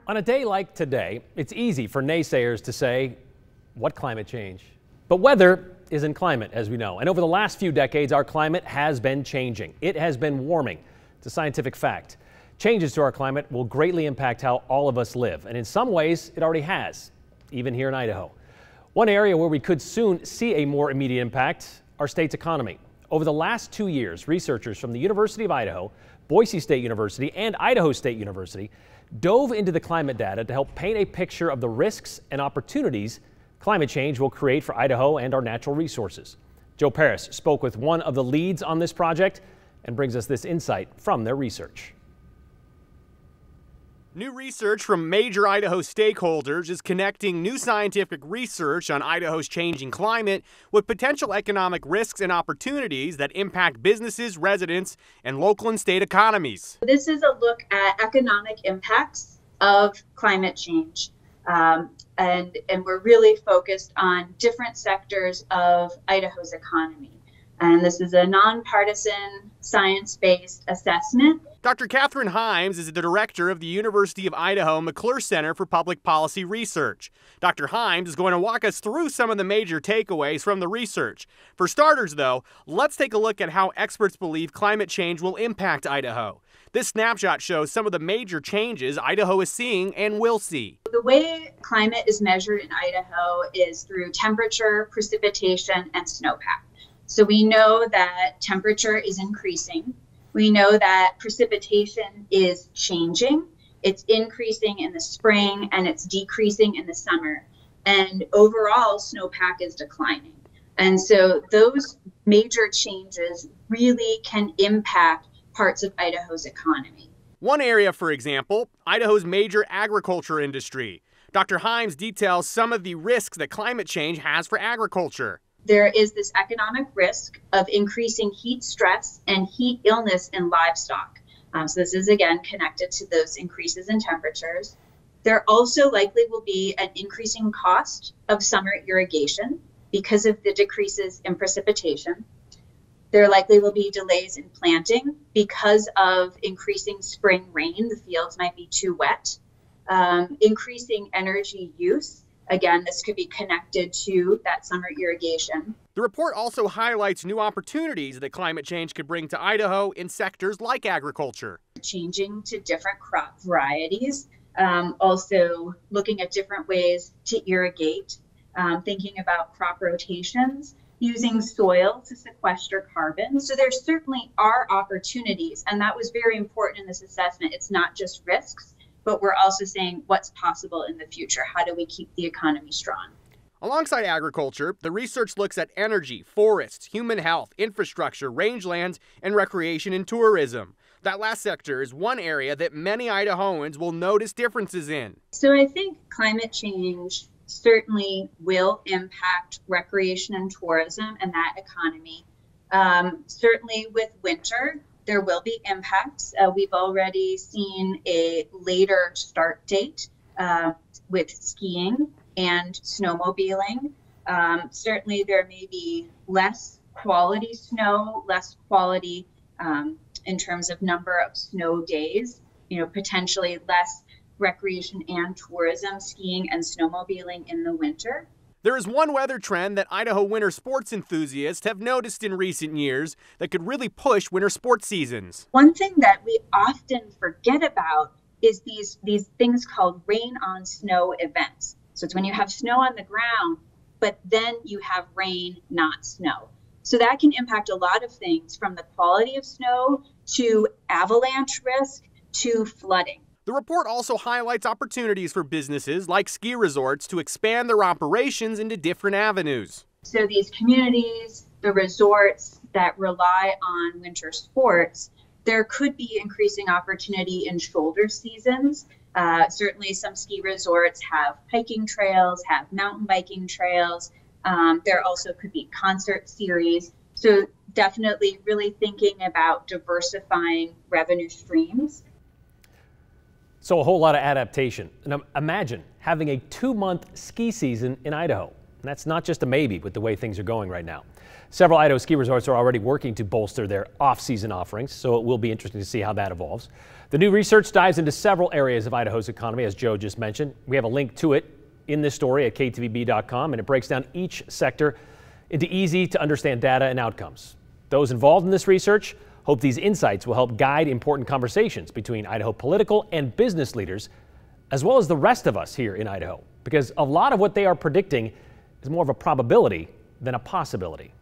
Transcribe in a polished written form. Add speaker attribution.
Speaker 1: On a day like today, it's easy for naysayers to say, what climate change? But weather isn't climate, as we know. And over the last few decades, our climate has been changing. It has been warming. It's a scientific fact. Changes to our climate will greatly impact how all of us live. And in some ways, it already has, even here in Idaho. One area where we could soon see a more immediate impact, our state's economy. Over the last 2 years, researchers from the University of Idaho, Boise State University, and Idaho State University dove into the climate data to help paint a picture of the risks and opportunities climate change will create for Idaho and our natural resources. Joe Paris spoke with one of the leads on this project and brings us this insight from their research.
Speaker 2: New research from major Idaho stakeholders is connecting new scientific research on Idaho's changing climate with potential economic risks and opportunities that impact businesses, residents, and local and state economies.
Speaker 3: This is a look at economic impacts of climate change. And we're really focused on different sectors of Idaho's economy. And this is a nonpartisan, science-based assessment.
Speaker 2: Dr. Catherine Himes is the director of the University of Idaho McClure Center for Public Policy Research. Dr. Himes is going to walk us through some of the major takeaways from the research. For starters, though, let's take a look at how experts believe climate change will impact Idaho. This snapshot shows some of the major changes Idaho is seeing and will see.
Speaker 3: The way climate is measured in Idaho is through temperature, precipitation, and snowpack. So we know that temperature is increasing. We know that precipitation is changing. It's increasing in the spring and it's decreasing in the summer. And overall, snowpack is declining. And so those major changes really can impact parts of Idaho's economy.
Speaker 2: One area, for example, Idaho's major agriculture industry. Dr. Himes details some of the risks that climate change has for agriculture.
Speaker 3: There is this economic risk of increasing heat stress and heat illness in livestock. So this is, again, connected to those increases in temperatures. There also likely will be an increasing cost of summer irrigation because of the decreases in precipitation. There likely will be delays in planting because of increasing spring rain. The fields might be too wet. Increasing energy use. Again, this could be connected to that summer irrigation.
Speaker 2: The report also highlights new opportunities that climate change could bring to Idaho in sectors like agriculture.
Speaker 3: Changing to different crop varieties, also looking at different ways to irrigate, thinking about crop rotations, using soil to sequester carbon. So there certainly are opportunities, and that was very important in this assessment. It's not just risks, but we're also saying what's possible in the future. How do we keep the economy strong?
Speaker 2: Alongside agriculture, the research looks at energy, forests, human health, infrastructure, rangelands, and recreation and tourism. That last sector is one area that many Idahoans will notice differences in.
Speaker 3: So I think climate change certainly will impact recreation and tourism and that economy. Certainly with winter, there will be impacts. We've already seen a later start date with skiing and snowmobiling. Certainly there may be less quality snow, less quality in terms of number of snow days, potentially less recreation and tourism, skiing and snowmobiling in the winter.
Speaker 2: There is one weather trend that Idaho winter sports enthusiasts have noticed in recent years that could really push winter sports seasons.
Speaker 3: One thing that we often forget about is these things called rain on snow events. So it's when you have snow on the ground, but then you have rain, not snow. So that can impact a lot of things, from the quality of snow to avalanche risk to flooding.
Speaker 2: The report also highlights opportunities for businesses like ski resorts to expand their operations into different avenues.
Speaker 3: So these communities, the resorts that rely on winter sports, there could be increasing opportunity in shoulder seasons. Certainly some ski resorts have hiking trails, have mountain biking trails. There also could be concert series. So definitely really thinking about diversifying revenue streams.
Speaker 1: So a whole lot of adaptation. And imagine having a 2-month ski season in Idaho. And that's not just a maybe with the way things are going right now. Several Idaho ski resorts are already working to bolster their off-season offerings, so it will be interesting to see how that evolves. The new research dives into several areas of Idaho's economy, as Joe just mentioned. We have a link to it in this story at ktvb.com, and it breaks down each sector into easy-to-understand data and outcomes. Those involved in this research hope these insights will help guide important conversations between Idaho political and business leaders, as well as the rest of us here in Idaho, because a lot of what they are predicting is more of a probability than a possibility.